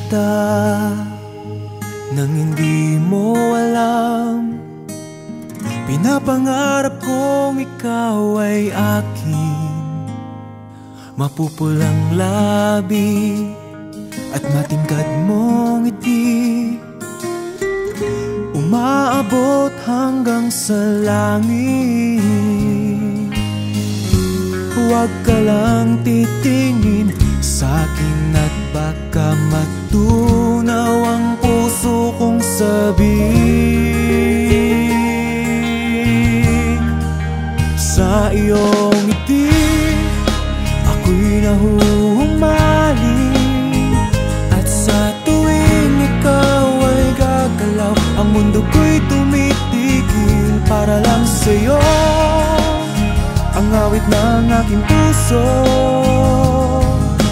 kita nang hindi mo alam. Pinapangarap kong ikaw ay akin, mapupulang labi at matingkad mong ngiti, umaabot hanggang sa langit. Huwag ka lang titingin sa'kin at baka matunaw ang puso kong sabik. Sa iyong ngiti ako'y nahuhumaling, at sa tuwing ikaw ay gagalaw, ang mundo ko'y tumitigil para lang sa'yo. Ang awit ng aking puso,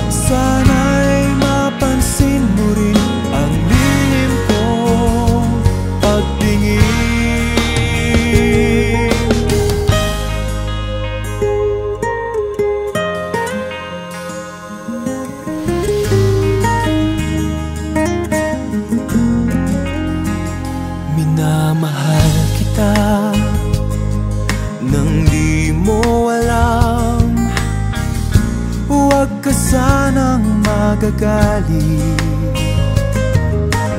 sana'y mapansin mo rin ang lihim kong pagtingin. Minamahal kita nang di mo alam. Huwag ka sanang magagalit,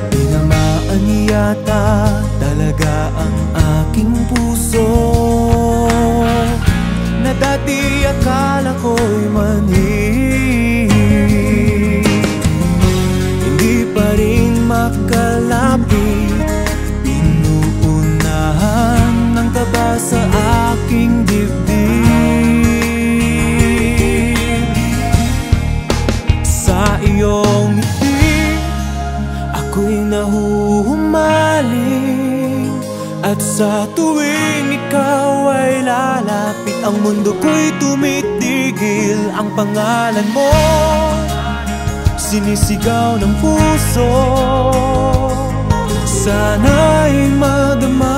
tinamaan yata talaga ang aking puso, na dati akala ko'y mani. Hindi pa rin makalapit, pinuunahan ng kaba sa aking dibdib. Sa iyong ngiti ako'y nahuhumaling, at sa tuwing ikaw ay lalapit, ang mundo ko'y tumitigil. Ang pangalan mo sinisigaw ng puso, sana'y madama